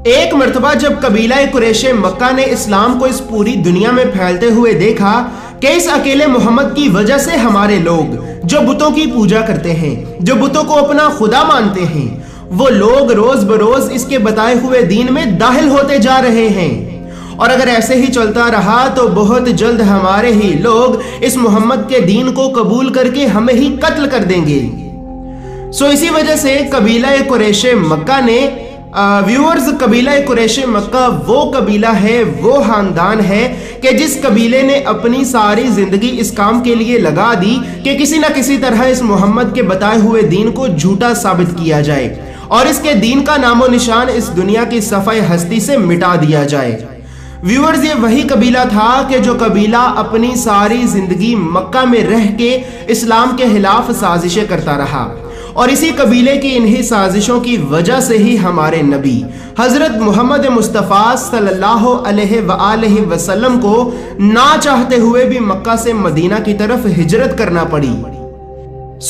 ایک مرتبہ جب قبیلہ قریش مکہ نے اسلام کو اس پوری دنیا میں پھیلتے ہوئے دیکھا کہ اس اکیلے محمد کی وجہ سے ہمارے لوگ جو بتوں کی پوجا کرتے ہیں، جو بتوں کو اپنا خدا مانتے ہیں، وہ لوگ روز بروز اس کے بتائے ہوئے دین میں داخل ہوتے جا رہے ہیں، اور اگر ایسے ہی چلتا رہا تو بہت جلد ہمارے ہی لوگ اس محمد کے دین کو قبول کر کے ہمیں ہی قتل کر دیں گے۔ اسی وجہ سے قبیلہ قریش مکہ نے قبیلہ قریش مکہ وہ قبیلہ ہے، وہ خاندان ہے کہ جس قبیلے نے اپنی ساری زندگی اس کام کے لیے لگا دی کہ کسی نہ کسی طرح اس محمد کے بتائے ہوئے دین کو جھوٹا ثابت کیا جائے اور اس کے دین کا نام و نشان اس دنیا کی صفحہ ہستی سے مٹا دیا جائے۔ یہ وہی قبیلہ تھا کہ جو قبیلہ اپنی ساری زندگی مکہ میں رہ کے اسلام کے خلاف سازشیں کرتا رہا، اور اسی قبیلے کی انہی سازشوں کی وجہ سے ہی ہمارے نبی حضرت محمد مصطفیٰ صلی اللہ علیہ وآلہ وسلم کو نہ چاہتے ہوئے بھی مکہ سے مدینہ کی طرف ہجرت کرنا پڑی۔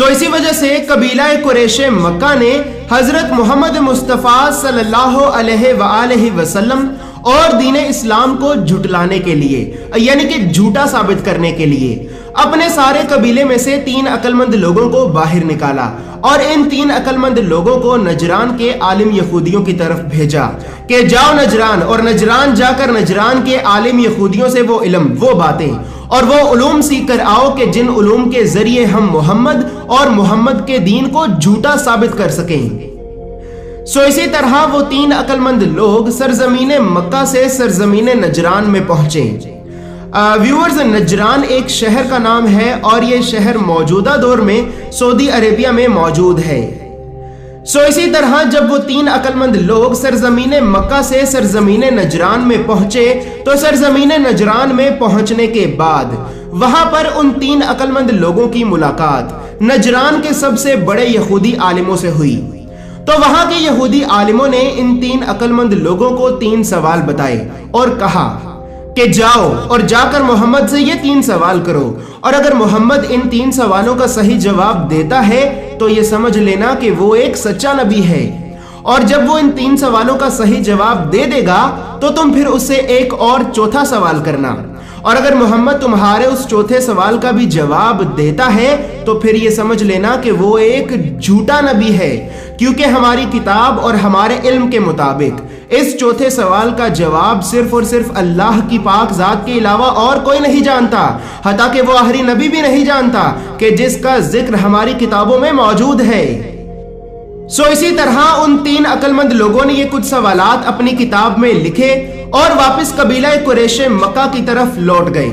اسی وجہ سے قبیلہ قریش مکہ نے حضرت محمد مصطفیٰ صلی اللہ علیہ وآلہ وسلم اور دین اسلام کو جھٹلانے کے لیے، یعنی کہ جھوٹا ثابت کرنے کے لیے، اپنے سارے قبیلے میں سے 3 عقل مند لوگوں کو باہر نکالا اور ان 3 عقل مند لوگوں کو نجران کے عالم یہودیوں کی طرف بھیجا کہ جاؤ نجران، اور نجران جا کر نجران کے عالم یہودیوں سے وہ علم، وہ باتیں اور وہ علوم سیکھ کر آؤ کہ جن علوم کے ذریعے ہم محمد اور محمد کے دین کو جھوٹا ثابت کر سکیں۔ اسی طرح وہ 3 عقل مند لوگ سرزمین مکہ سے سرزمین نجران میں پہنچے۔ نجران ایک شہر کا نام ہے اور یہ شہر موجودہ دور میں سعودی عربیہ میں موجود ہے۔ اسی طرح جب وہ 3 عقل مند لوگ سرزمین مکہ سے سرزمین نجران میں پہنچے تو سرزمین نجران میں پہنچنے کے بعد وہاں پر ان 3 عقل مند لوگوں کی ملاقات نجران کے سب سے بڑے یہودی عالموں سے ہوئی۔ تو وہاں کے یہودی عالموں نے ان 3 عقل مند لوگوں کو 3 سوال بتائے اور کہا کہ جاؤ اور جا کر محمد سے یہ 3 سوال کرو، اور اگر محمد ان 3 سوالوں کا صحیح جواب دیتا ہے تو یہ سمجھ لینا کہ وہ ایک سچا نبی ہے، اور جب وہ ان 3 سوالوں کا صحیح جواب دے دے گا تو تم پھر اس سے ایک اور 4تھا سوال کرنا، اور اگر محمد تمہارے اس 4تھے سوال کا بھی جواب دیتا ہے تو پھر یہ سمجھ لینا کہ وہ ایک جھوٹا نبی ہے، کیونکہ ہماری کتاب اور ہمارے علم کے مطابق اس 4تھے سوال کا جواب صرف اور صرف اللہ کی پاک ذات کے علاوہ اور کوئی نہیں جانتا، حتیٰ کہ وہ آخری نبی بھی نہیں جانتا کہ جس کا ذکر ہماری کتابوں میں موجود ہے۔ اسی طرح ان 3 عقل مند لوگوں نے یہ کچھ سوالات اپنی کتاب میں لکھے اور واپس قبیلہ قریش مکہ کی طرف لوٹ گئے۔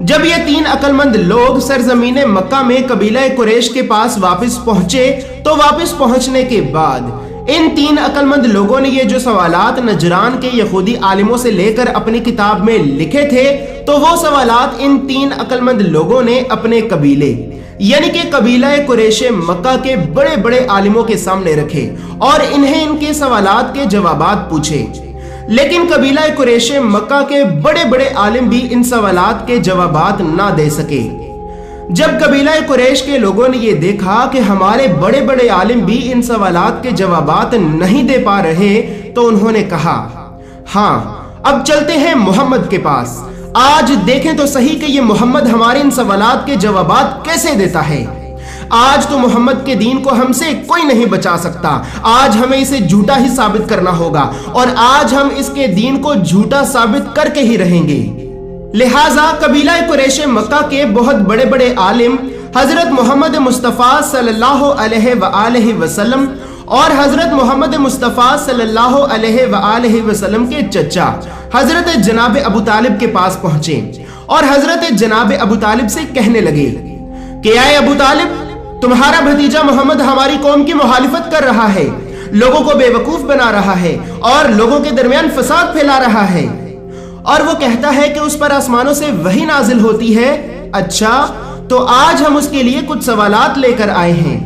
جب یہ 3 عقل مند لوگ سرزمین مکہ میں قبیلہ قریش کے پاس واپس پہنچے تو واپس پہنچنے کے بعد ان 3 عقل مند لوگوں نے یہ جو سوالات نجران کے یہودی عالموں سے لے کر اپنی کتاب میں لکھے تھے تو وہ سوالات ان 3 عقل مند لوگوں نے اپنے قبیلے یعنی کہ قبیلہ قریش مکہ کے بڑے بڑے عالموں کے سامنے رکھے اور انہیں ان کے سوالات کے جوابات پوچھے، لیکن قبیلہ قریش مکہ کے بڑے بڑے عالم بھی ان سوالات کے جوابات نہ دے سکے۔ جب قبیلہ قریش کے لوگوں نے یہ دیکھا کہ ہمارے بڑے بڑے عالم بھی ان سوالات کے جوابات نہیں دے پا رہے تو انہوں نے کہا، ہاں اب چلتے ہیں محمد کے پاس، آج دیکھیں تو صحیح کہ یہ محمد ہمارے ان سوالات کے جوابات کیسے دیتا ہے۔ آج تو محمد کے دین کو ہم سے کوئی نہیں بچا سکتا، آج ہمیں اسے جھوٹا ہی ثابت کرنا ہوگا اور آج ہم اس کے دین کو جھوٹا ثابت کر کے ہی رہیں گے۔ لہٰذا قبیلہ قریش مکہ کے بہت بڑے بڑے عالم حضرت محمد مصطفیٰ صلی اللہ علیہ وآلہ وسلم اور حضرت محمد مصطفیٰ صلی اللہ علیہ وآلہ وسلم کے چچا حضرت جناب ابو طالب کے پاس پہنچے اور حضرت جناب ابو طالب سے کہنے لگے کہ اے ابو طالب، تمہارا بھتیجا محمد ہماری قوم کی مخالفت کر رہا ہے، لوگوں کو بے وقوف بنا رہا ہے اور لوگوں کے درمیان فساد پھیلا رہا ہے، اور وہ کہتا ہے کہ اس پر آسمانوں سے وحی نازل ہوتی ہے۔ اچھا، تو آج ہم اس کے لیے کچھ سوالات لے کر آئے ہیں،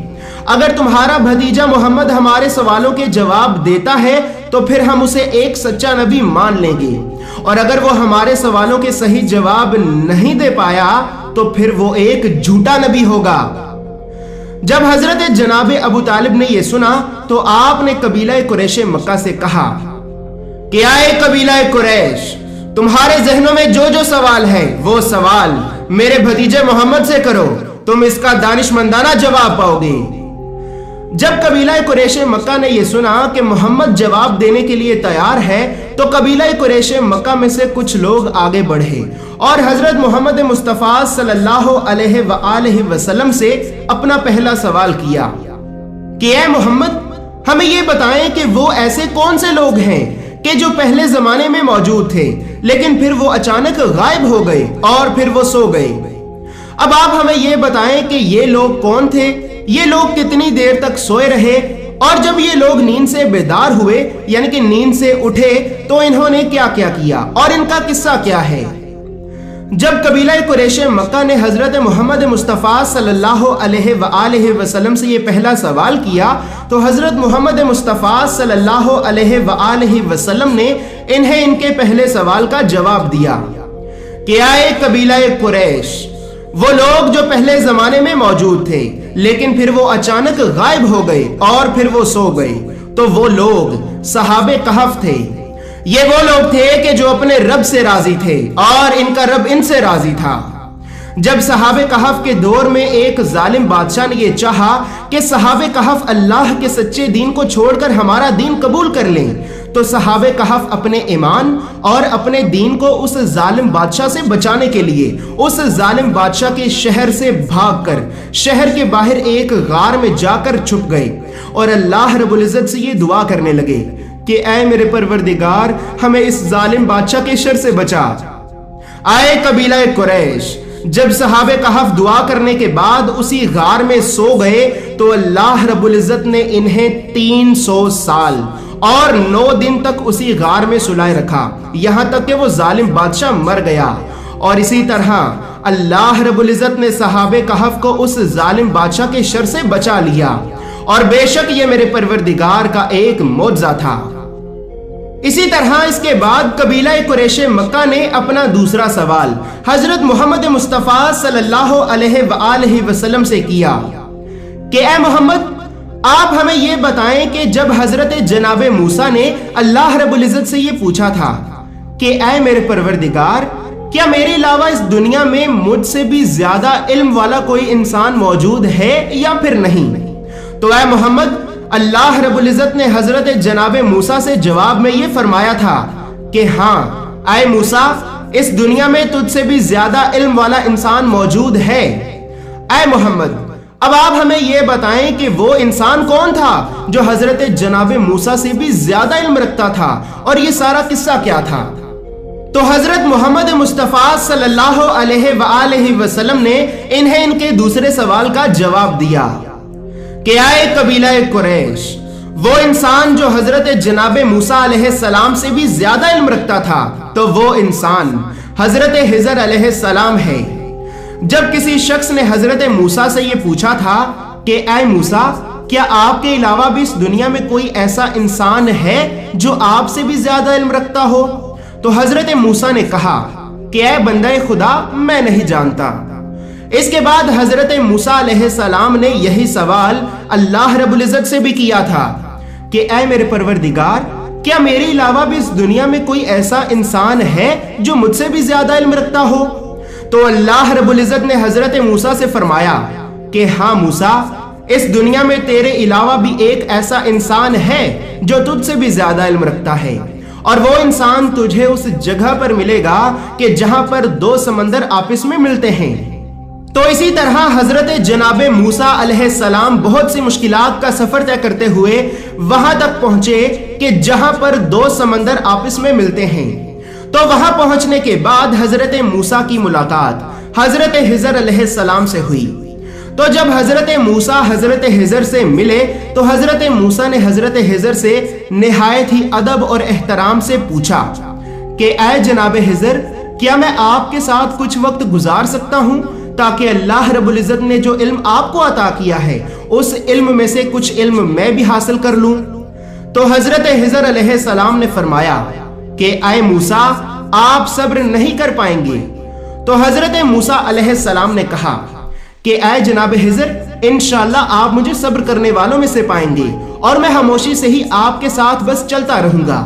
اگر تمہارا بھتیجا محمد ہمارے سوالوں کے جواب دیتا ہے تو پھر ہم اسے ایک سچا نبی مان لیں گے، اور اگر وہ ہمارے سوالوں کے صحیح جواب نہیں دے پایا تو پھر وہ ایک جھوٹا نبی ہوگا۔ جب حضرت جناب ابو طالب نے یہ سنا تو آپ نے قبیلہ قریش مکہ سے کہا کہ آئے قبیلہ قریش، تمہارے ذہنوں میں جو جو سوال ہے وہ سوال میرے بھتیجے محمد سے کرو، تم اس کا دانشمندانہ جواب پاؤ گے۔ جب قبیلہ قریش مکہ نے یہ سنا کہ محمد جواب دینے کے لیے تیار ہے تو قبیلہ قریش مکہ میں سے کچھ لوگ آگے بڑھے اور حضرت محمد مصطفیٰ صلی اللہ علیہ وآلہ وسلم سے اپنا پہلا سوال کیا کہ اے محمد، ہمیں یہ بتائیں کہ وہ ایسے کون سے لوگ ہیں کہ جو پہلے زمانے میں موجود تھے لیکن پھر وہ اچانک غائب ہو گئے اور پھر وہ سو گئے۔ اب آپ ہمیں یہ بتائیں کہ یہ لوگ کون تھے، یہ لوگ کتنی دیر تک سوئے رہے، اور جب یہ لوگ نیند سے بیدار ہوئے یعنی کہ نیند سے اٹھے تو انہوں نے کیا کیا کیا اور ان کا قصہ کیا ہے۔ جب قبیلہ قریش مکہ نے حضرت محمد مصطفیٰ صلی اللہ علیہ وآلہ وسلم سے یہ پہلا سوال کیا تو حضرت محمد مصطفیٰ صلی اللہ علیہ وآلہ وسلم نے انہیں ان کے پہلے سوال کا جواب دیا کہ آئے قبیلہ قریش، وہ لوگ جو پہلے زمانے میں موجود تھے لیکن پھر وہ اچانک غائب ہو گئے اور پھر وہ سو گئے، تو وہ لوگ صحابہ کہف تھے۔ یہ وہ لوگ تھے کہ جو اپنے رب سے راضی تھے اور ان کا رب ان سے راضی تھا۔ جب صحابہ کہف کے دور میں ایک ظالم بادشاہ نے یہ چاہا کہ صحابہ کہف اللہ کے سچے دین کو چھوڑ کر ہمارا دین قبول کر لیں، تو صحابہ کہف اپنے ایمان اور اپنے دین کو اس ظالم بادشاہ سے بچانے کے لیے اس ظالم بادشاہ کے شہر سے بھاگ کر شہر کے باہر ایک غار میں جا کر چھپ گئے اور اللہ رب العزت سے یہ دعا کرنے لگے کہ اے میرے پروردگار، ہمیں اس ظالم بادشاہ کے شر سے بچا۔ آئے قبیلہ قریش، جب صحابہ کہف دعا کرنے کے بعد اسی غار میں سو گئے تو اللہ رب العزت نے انہیں 300 سال اور 9 دن تک اسی غار میں سلائے رکھا، یہاں تک کہ وہ ظالم بادشاہ مر گیا۔ اور اسی طرح اللہ رب العزت نے صحابہ کہف کو اس ظالم بادشاہ کے شر سے بچا لیا، اور بے شک یہ میرے پروردگار کا ایک معجزہ تھا۔ اسی طرح اس کے بعد قبیلہ قریش مکہ نے اپنا دوسرا سوال حضرت محمد مصطفیٰ صلی اللہ علیہ وآلہ وسلم سے کیا کہ اے محمد، آپ ہمیں یہ بتائیں کہ جب حضرت جناب موسیٰ نے اللہ رب العزت سے یہ پوچھا تھا کہ اے میرے پروردگار، کیا میرے علاوہ اس دنیا میں مجھ سے بھی زیادہ علم والا کوئی انسان موجود ہے یا پھر نہیں، تو اے محمد، اللہ رب العزت نے حضرت جناب موسیٰ سے جواب میں یہ فرمایا تھا کہ ہاں اے موسیٰ، اس دنیا میں تجھ سے بھی زیادہ علم والا انسان موجود ہے۔ اے محمد، اب آپ ہمیں یہ بتائیں کہ وہ انسان کون تھا جو حضرت جناب موسیٰ سے بھی زیادہ علم رکھتا تھا، اور یہ سارا قصہ کیا تھا؟ تو حضرت محمد مصطفیٰ صلی اللہ علیہ وآلہ وسلم نے انہیں ان کے دوسرے سوال کا جواب دیا کہ آئے قبیلہ قریش، وہ انسان جو حضرت جناب موسیٰ علیہ السلام سے بھی زیادہ علم رکھتا تھا تو وہ انسان حضرت خضر علیہ السلام ہے۔ جب کسی شخص نے حضرت موسیٰ سے یہ پوچھا تھا کہ اے موسیٰ، کیا آپ کے علاوہ بھی اس دنیا میں کوئی ایسا انسان ہے جو آپ سے بھی زیادہ علم رکھتا ہو، تو حضرت موسیٰ نے کہا کہ اے بندہ خدا، میں نہیں جانتا۔ اس کے بعد حضرت موسیٰ علیہ السلام نے یہی سوال اللہ رب العزت سے بھی کیا تھا کہ اے میرے پروردگار، کیا میرے علاوہ بھی اس دنیا میں کوئی ایسا انسان ہے جو مجھ سے بھی زیادہ علم رکھتا ہو، تو اللہ رب العزت نے حضرت موسیٰ سے فرمایا کہ ہاں موسیٰ، اس دنیا میں تیرے علاوہ بھی ایک ایسا انسان ہے جو تجھ سے بھی زیادہ علم رکھتا ہے، اور وہ انسان تجھے اس جگہ پر ملے گا کہ جہاں پر 2 سمندر آپس میں ملتے ہیں۔ تو اسی طرح حضرت جناب موسیٰ علیہ السلام بہت سی مشکلات کا سفر طے کرتے ہوئے وہاں تک پہنچے کہ جہاں پر 2 سمندر آپس میں ملتے ہیں۔ تو وہاں پہنچنے کے بعد حضرت موسیٰ کی ملاقات حضرت خضر علیہ السلام سے ہوئی۔ تو جب حضرت موسیٰ حضرت خضر سے ملے تو حضرت موسیٰ نے حضرت خضر سے نہایت ہی ادب اور احترام سے پوچھا کہ اے جناب خضر، کیا میں آپ کے ساتھ کچھ وقت گزار سکتا ہوں تاکہ اللہ رب العزت نے جو علم آپ کو عطا کیا ہے اس علم میں سے کچھ علم میں بھی حاصل کر لوں؟ تو حضرت خضر علیہ السلام نے فرمایا کہ اے موسیٰ، آپ صبر نہیں کر پائیں گے۔ تو حضرت موسیٰ علیہ السلام نے کہا کہ اے جناب خضر، انشاءاللہ آپ مجھے صبر کرنے والوں میں سے پائیں گے، اور میں خاموشی سے ہی آپ کے ساتھ بس چلتا رہوں گا۔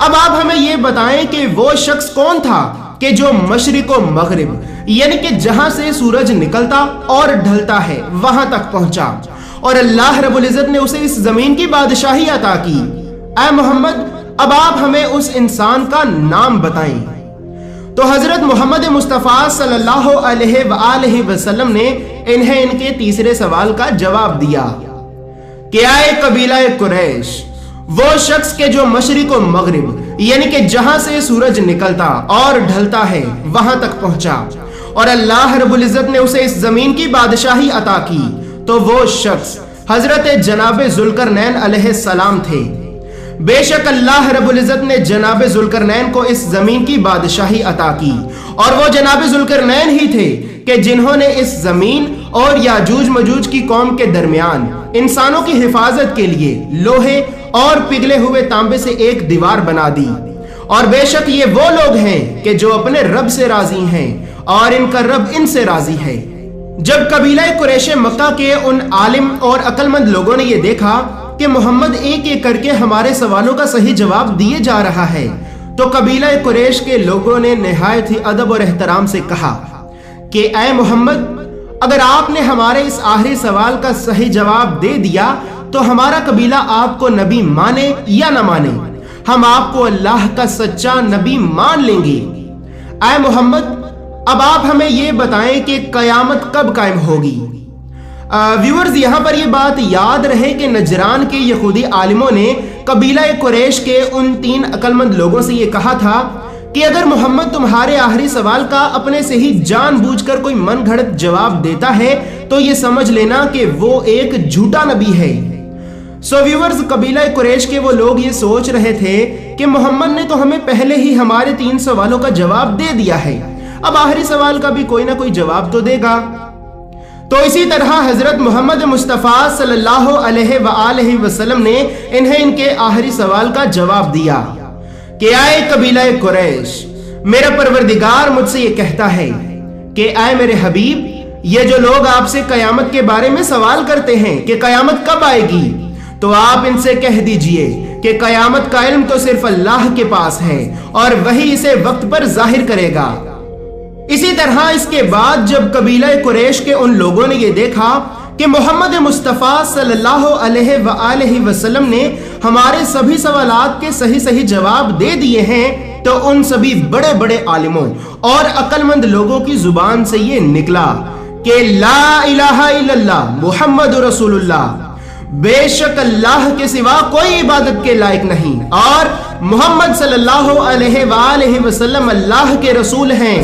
اب آپ ہمیں یہ بتائیں کہ وہ شخص کون تھا کہ جو مشرق و مغرب یعنی کہ جہاں سے سورج نکلتا اور ڈھلتا ہے وہاں تک پہنچا اور اللہ رب العزت نے اسے اس زمین کی بادشاہی عطا کی؟ اے محمد اب آپ ہمیں اس انسان کا نام بتائیں۔ تو حضرت محمد مصطفیٰ صلی اللہ علیہ وآلہ وسلم نے انہیں ان کے تیسرے سوال کا جواب دیا کہ اے قبیلہ قریش، وہ شخص کے جو مشرق و مغرب یعنی کہ جہاں سے سورج نکلتا اور ڈھلتا ہے وہاں تک پہنچا اور اللہ رب العزت نے اسے اس زمین کی بادشاہی عطا کی، تو وہ شخص حضرت جناب ذوالقرنین علیہ السلام تھے۔ بے شک اللہ رب العزت نے جناب ذوالقرنین کو اس زمین کی بادشاہی عطا کی، اور وہ جناب ذوالقرنین ہی تھے کہ جنہوں نے اس زمین اور یاجوج مجوج کی قوم کے درمیان انسانوں کی حفاظت کے لیے لوہے اور پگھلے ہوئے تانبے سے ایک دیوار بنا دی۔ اور بے شک یہ وہ لوگ ہیں کہ جو اپنے رب سے راضی ہیں اور ان کا رب ان سے راضی ہے۔ جب قبیلہ قریش مکہ کے ان عالم اور عقل مند لوگوں نے یہ دیکھا کہ محمد ایک ایک کر کے ہمارے سوالوں کا صحیح جواب دیے جا رہا ہے، تو قبیلہ قریش کے لوگوں نے نہایت ہی ادب اور احترام سے کہا کہ اے محمد، اگر آپ نے ہمارے اس آخری سوال کا صحیح جواب دے دیا تو ہمارا قبیلہ آپ کو نبی مانے یا نہ مانے، ہم آپ کو اللہ کا سچا نبی مان لیں گے۔ اے محمد اب آپ ہمیں یہ بتائیں کہ قیامت کب قائم ہوگی؟ ویورز، یہاں پر یہ بات یاد رہے کہ نجران کے یہودی عالموں نے قبیلہ قریش کے ان 3 عقل مند لوگوں سے یہ کہا تھا کہ اگر محمد تمہارے آخری سوال کا اپنے سے ہی جان بوجھ کر کوئی من گھڑت جواب دیتا ہے تو یہ سمجھ لینا کہ وہ ایک جھوٹا نبی ہے۔ سو ویورز، قبیلہ قریش کے وہ لوگ یہ سوچ رہے تھے کہ محمد نے تو ہمیں پہلے ہی ہمارے 3 سوالوں کا جواب دے دیا ہے، اب آخری سوال کا بھی کوئی نہ کوئی جواب تو دے گا۔ تو اسی طرح حضرت محمد مصطفیٰ صلی اللہ علیہ وآلہ وسلم نے انہیں ان کے آخری سوال کا جواب دیا کہ اے قبیلہ قریش، میرا پروردگار مجھ سے یہ کہتا ہے کہ اے میرے حبیب، یہ جو لوگ آپ سے قیامت کے بارے میں سوال کرتے ہیں کہ قیامت کب آئے گی، تو آپ ان سے کہہ دیجئے کہ قیامت کا علم تو صرف اللہ کے پاس ہے اور وہی اسے وقت پر ظاہر کرے گا۔ اسی طرح اس کے بعد جب قبیلہ قریش کے ان لوگوں نے یہ دیکھا کہ محمد مصطفیٰ صلی اللہ علیہ وآلہ وسلم نے ہمارے سبھی سوالات کے صحیح جواب دے دیے ہیں، تو ان سبھی بڑے بڑے عالموں اور عقل مند لوگوں کی زبان سے یہ نکلا کہ لا الہ الا اللہ محمد رسول اللہ، بے شک اللہ کے سوا کوئی عبادت کے لائق نہیں اور محمد صلی اللہ علیہ وآلہ وسلم اللہ کے رسول ہیں۔